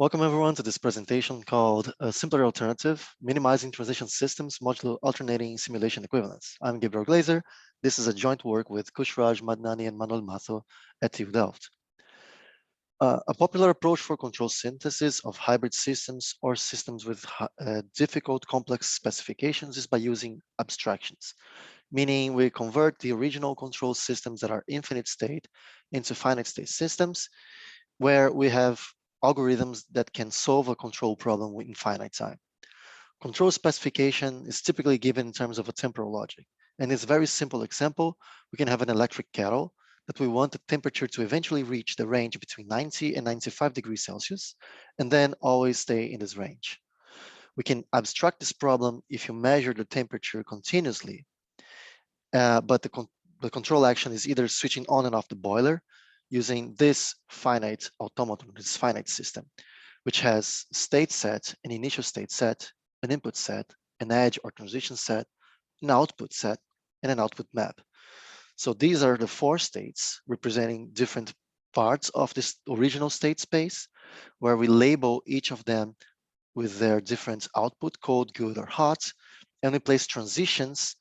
Welcome everyone to this presentation called A Simpler Alternative, Minimizing Transition Systems Modulo Alternating Simulation Equivalence. I'm Gabriel Gleizer. This is a joint work with Kushraj, Madnani, and Mazo at TU Delft. A popular approach for control synthesis of hybrid systems or systems with difficult complex specifications is by using abstractions, meaning we convert the original control systems that are infinite state into finite state systems where we have algorithms that can solve a control problem in finite time. Control specification is typically given in terms of a temporal logic. And it's a very simple example. We can have an electric kettle that we want the temperature to eventually reach the range between 90 and 95 degrees Celsius, and then always stay in this range. We can abstract this problem if you measure the temperature continuously, but the control action is either switching on and off the boiler using this finite automaton, this finite system, which has state set, an initial state set, an input set, an edge or transition set, an output set, and an output map. So these are the four states representing different parts of this original state space, where we label each of them with their different output, cold, good, or hot, and we place transitions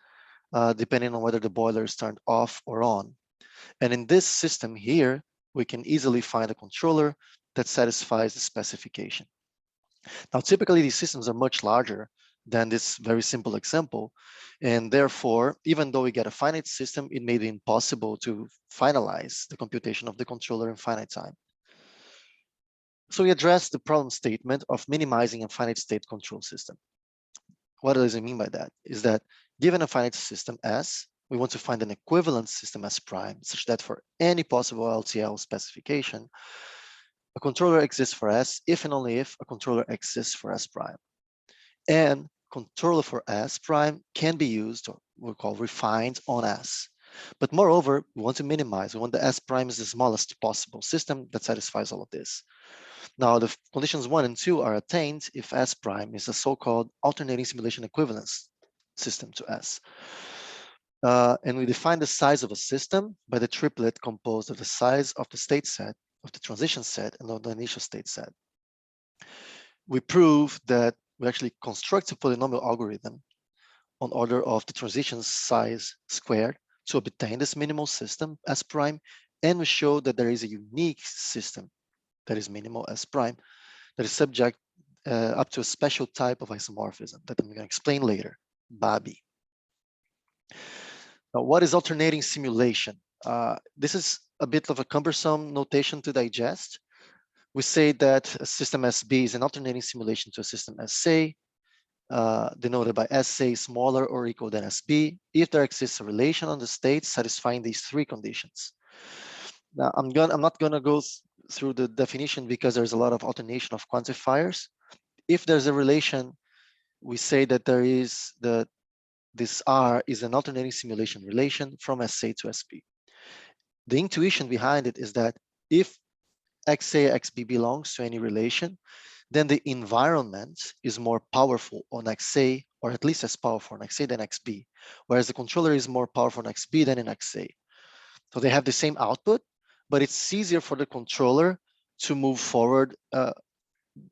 depending on whether the boiler is turned off or on. And in this system here, we can easily find a controller that satisfies the specification. Now, typically, these systems are much larger than this very simple example. And therefore, even though we get a finite system, it may be impossible to finalize the computation of the controller in finite time. So we address the problem statement of minimizing a finite state control system. What does it mean by that? Is that given a finite system S, we want to find an equivalent system S prime, such that for any possible LTL specification, a controller exists for S if and only if a controller exists for S prime. And controller for S prime can be used, or we call refined on S. But moreover, we want to minimize. We want the S prime is the smallest possible system that satisfies all of this. Now, the conditions 1 and 2 are attained if S prime is a so-called alternating simulation equivalence system to S. And we define the size of a system by the triplet composed of the size of the state set, of the transition set, and of the initial state set. We prove that we actually construct a polynomial algorithm on order of the transition size squared to obtain this minimal system S prime, and we show that there is a unique system that is minimal S prime that is subject up to a special type of isomorphism that I'm going to explain later, Babi. Now, what is alternating simulation? This is a bit of a cumbersome notation to digest. We say that a system SB is an alternating simulation to a system SA, denoted by SA smaller or equal than SB, if there exists a relation on the states satisfying these three conditions. Now, I'm not going to go through the definition because there's a lot of alternation of quantifiers. If there's a relation, we say that there is this R is an alternating simulation relation from SA to SB. The intuition behind it is that if XA, XB belongs to any relation, then the environment is more powerful on XA, or at least as powerful on XA than XB, whereas the controller is more powerful on XB than in XA. So they have the same output, but it's easier for the controller to move forward,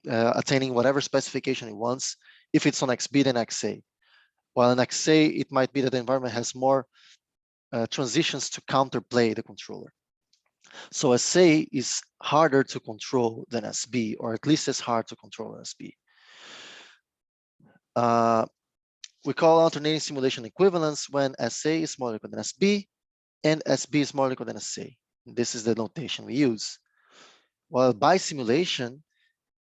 attaining whatever specification it wants if it's on XB than XA. While in XA, it might be that the environment has more transitions to counterplay the controller. So SA is harder to control than SB, or at least as hard to control as SB. We call alternating simulation equivalence when SA is more equal than SB and SB is more equal than SA. This is the notation we use. While bisimulation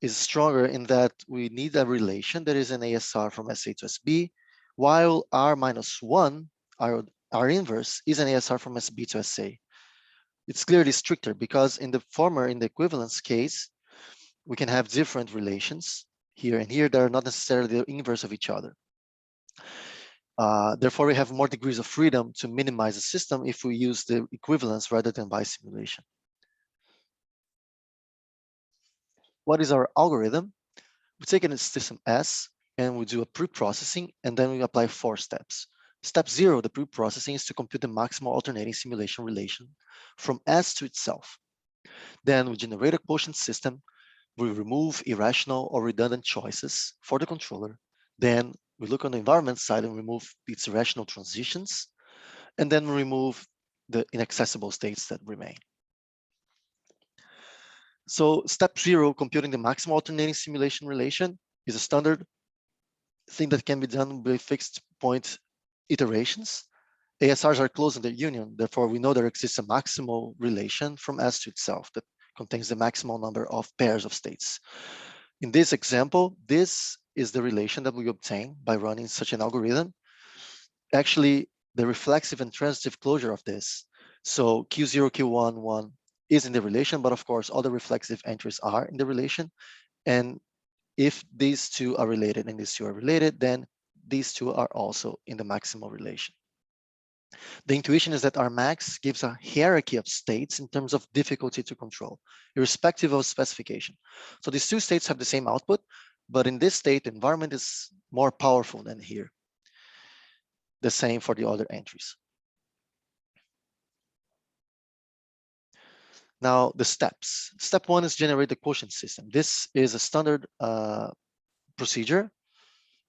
is stronger in that we need a relation that is an ASR from SA to SB, while R minus 1, our inverse, is an ASR from SB to SA. It's clearly stricter because in the former, in the equivalence case, we can have different relations here and here that are not necessarily the inverse of each other. Therefore, we have more degrees of freedom to minimize the system if we use the equivalence rather than bisimulation. What is our algorithm? We take a system S and we do a pre-processing, and then we apply 4 steps. Step 0, the pre-processing, is to compute the maximal alternating simulation relation from S to itself. Then we generate a quotient system we remove irrational or redundant choices for the controller. Then we look on the environment side and remove its irrational transitions, and then remove the inaccessible states that remain. So step 0, computing the maximal alternating simulation relation, is a standard thing that can be done with fixed point iterations. ASRs are closed in their union, therefore we know there exists a maximal relation from S to itself that contains the maximal number of pairs of states. In this example, this is the relation that we obtain by running such an algorithm. Actually, the reflexive and transitive closure of this. So Q0, Q1, 1 is in the relation, but of course, all the reflexive entries are in the relation. And if these two are related and these two are related, then these two are also in the maximal relation. The intuition is that our max gives a hierarchy of states in terms of difficulty to control, irrespective of specification. So these two states have the same output, but in this state, the environment is more powerful than here. The same for the other entries. Now, the steps. Step 1 is generate the quotient system. This is a standard procedure,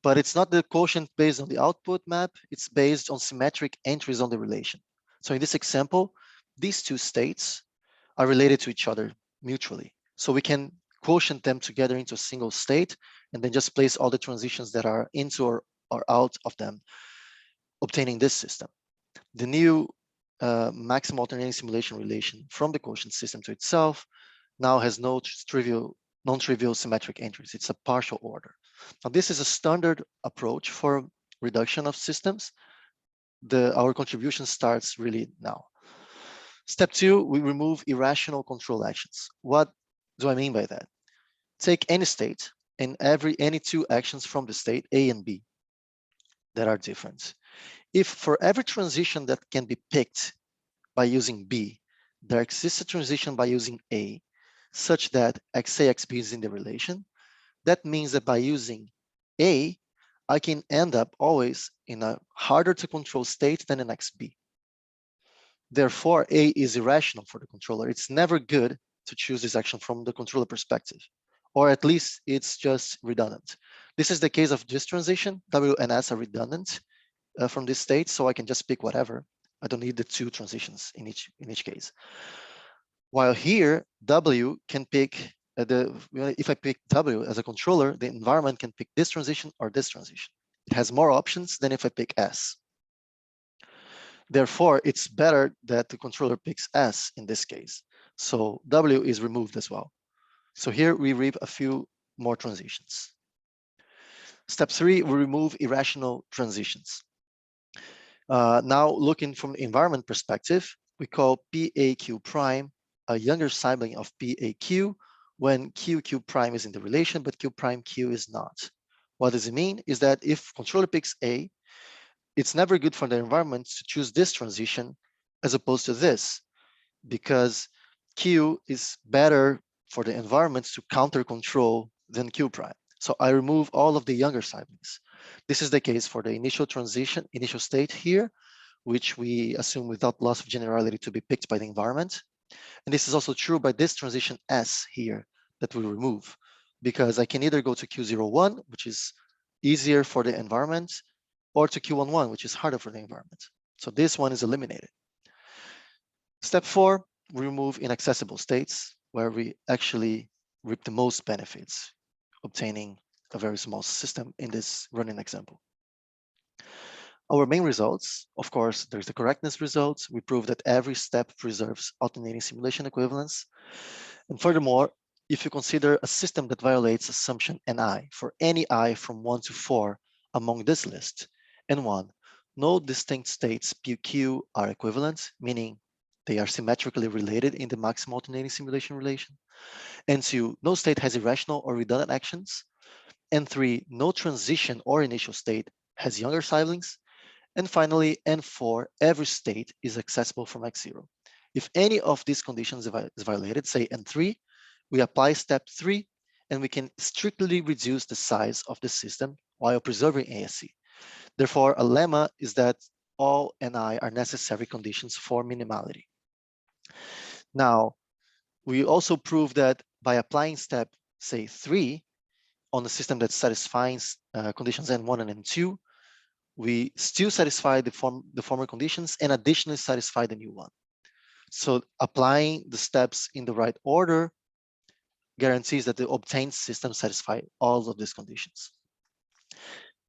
but it's not the quotient based on the output map. It's based on symmetric entries on the relation. So in this example, these two states are related to each other mutually. So we can quotient them together into a single state and then just place all the transitions that are into or out of them, obtaining this system. The new maximum alternating simulation relation from the quotient system to itself now has no non-trivial symmetric entries. It's a partial order. Now, this is a standard approach for reduction of systems. Our contribution starts really now. Step 2, we remove irrational control actions. What do I mean by that? Take any state and any two actions from the state A and B that are different. If for every transition that can be picked by using B, there exists a transition by using A, such that XA, XB is in the relation, that means that by using A, I can end up always in a harder to control state than an XB. Therefore, A is irrational for the controller. It's never good to choose this action from the controller perspective, or at least it's just redundant. This is the case of this transition. W and S are redundant from this state, so I can just pick whatever. I don't need the two transitions in each case. While here, W can pick if I pick W as a controller, the environment can pick this transition or this transition. It has more options than if I pick S. Therefore, it's better that the controller picks S in this case. So W is removed as well. So here we reap a few more transitions. Step 3, we remove irrational transitions. Now, looking from the environment perspective, we call PAQ prime a younger sibling of PAQ when QQ prime is in the relation, but Q prime Q is not. What does it mean? Is that if controller picks A, it's never good for the environment to choose this transition as opposed to this, because Q is better for the environment to counter control than Q prime. So I remove all of the younger siblings. This is the case for the initial transition, initial state here, which we assume without loss of generality to be picked by the environment. And this is also true by this transition S here that we remove, because I can either go to Q01, which is easier for the environment, or to Q11, which is harder for the environment. So this one is eliminated. Step 4, we remove inaccessible states where we actually reap the most benefits, obtaining a very small system in this running example. Our main results, of course, there's the correctness results. We prove that every step preserves alternating simulation equivalence. And furthermore, if you consider a system that violates assumption Ni for any I from 1 to 4 among this list, N1, no distinct states PQ are equivalent, meaning they are symmetrically related in the maximal alternating simulation relation. N2, no state has irrational or redundant actions. N3, no transition or initial state has younger siblings. And finally, N4, every state is accessible from X0. If any of these conditions is violated, say N3, we apply step 3, and we can strictly reduce the size of the system while preserving ASC. Therefore, a lemma is that all Ni are necessary conditions for minimality. Now, we also prove that by applying step say 3 on a system that satisfies conditions N1 and N2, we still satisfy the former conditions and additionally satisfy the new one. So applying the steps in the right order guarantees that the obtained system satisfy all of these conditions.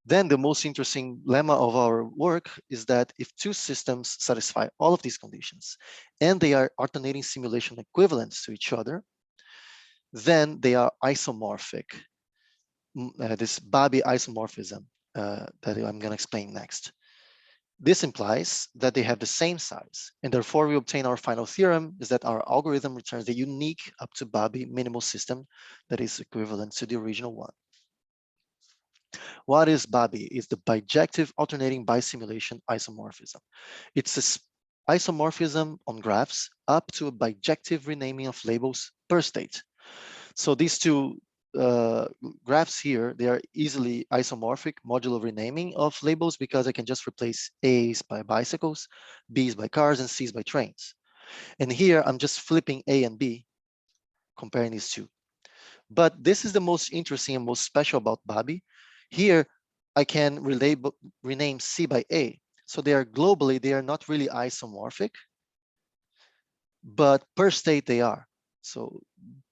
Then the most interesting lemma of our work is that if two systems satisfy all of these conditions and they are alternating simulation equivalents to each other, then they are isomorphic. This Babi isomorphism that I'm going to explain next. This implies that they have the same size, and therefore we obtain our final theorem is that our algorithm returns the unique up to Babi minimal system that is equivalent to the original one. What is Babi? It's the bijective alternating bisimulation isomorphism. It's an isomorphism on graphs up to a bijective renaming of labels per state. So these two graphs here, they are easily isomorphic modulo renaming of labels because I can just replace A's by bicycles, B's by cars, and C's by trains. And here I'm just flipping A and B, comparing these two. But this is the most interesting and most special about Babi. Here I can rename C by A. So they are globally, they are not really isomorphic, but per state they are. So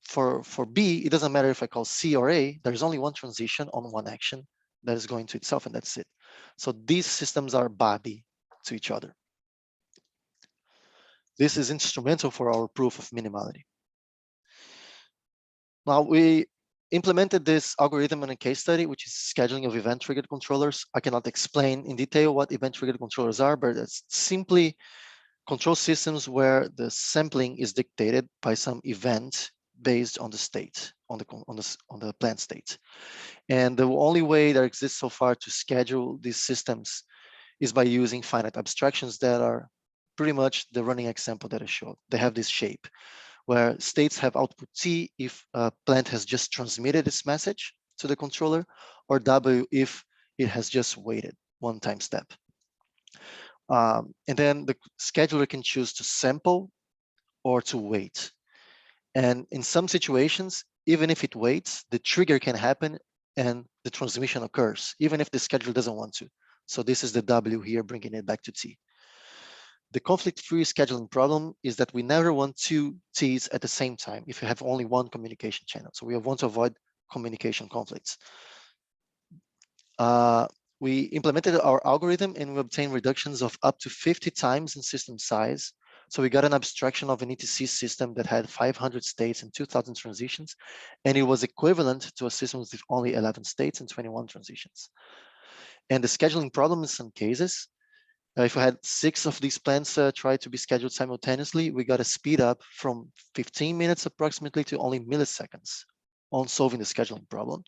for B, it doesn't matter if I call C or A, there's only one transition on one action that is going to itself, and that's it. So these systems are Babi to each other. This is instrumental for our proof of minimality. Now we implemented this algorithm in a case study, which is scheduling of event-triggered controllers. I cannot explain in detail what event-triggered controllers are, but it's simply control systems where the sampling is dictated by some event based on the state, on the plant state. And the only way that exists so far to schedule these systems is by using finite abstractions that are pretty much the running example that I showed. They have this shape where states have output T if a plant has just transmitted its message to the controller, or W if it has just waited one time step. And then the scheduler can choose to sample or to wait. And in some situations, even if it waits, the trigger can happen and the transmission occurs, even if the scheduler doesn't want to. So this is the W here, bringing it back to T. The conflict-free scheduling problem is that we never want two T's at the same time if you have only one communication channel. So we want to avoid communication conflicts. We implemented our algorithm and we obtained reductions of up to 50 times in system size. So we got an abstraction of an ETC system that had 500 states and 2,000 transitions, and it was equivalent to a system with only 11 states and 21 transitions. And the scheduling problem in some cases, if we had 6 of these plants try to be scheduled simultaneously, we got a speed up from 15 minutes approximately to only milliseconds on solving the scheduling problem.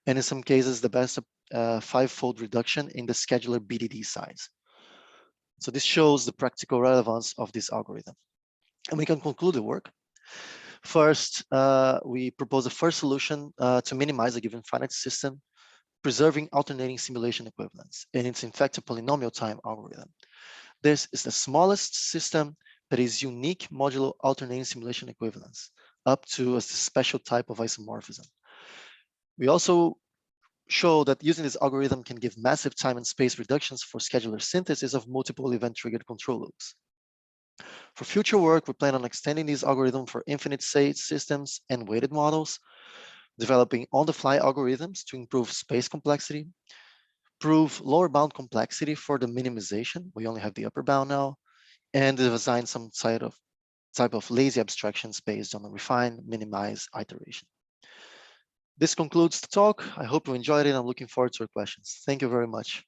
And in some cases, the best 5-fold reduction in the scheduler BDD size. So this shows the practical relevance of this algorithm. And we can conclude the work. First, we propose a first solution to minimize a given finite system, preserving alternating simulation equivalence. And it's in fact a polynomial time algorithm. This is the smallest system that is unique modulo alternating simulation equivalence, up to a special type of isomorphism. We also show that using this algorithm can give massive time and space reductions for scheduler synthesis of multiple event-triggered control loops. For future work, we plan on extending this algorithm for infinite state systems and weighted models, developing on-the-fly algorithms to improve space complexity, prove lower bound complexity for the minimization. We only have the upper bound now, and design some type of lazy abstractions based on a refined, minimized iteration. This concludes the talk. I hope you enjoyed it. I'm looking forward to your questions. Thank you very much.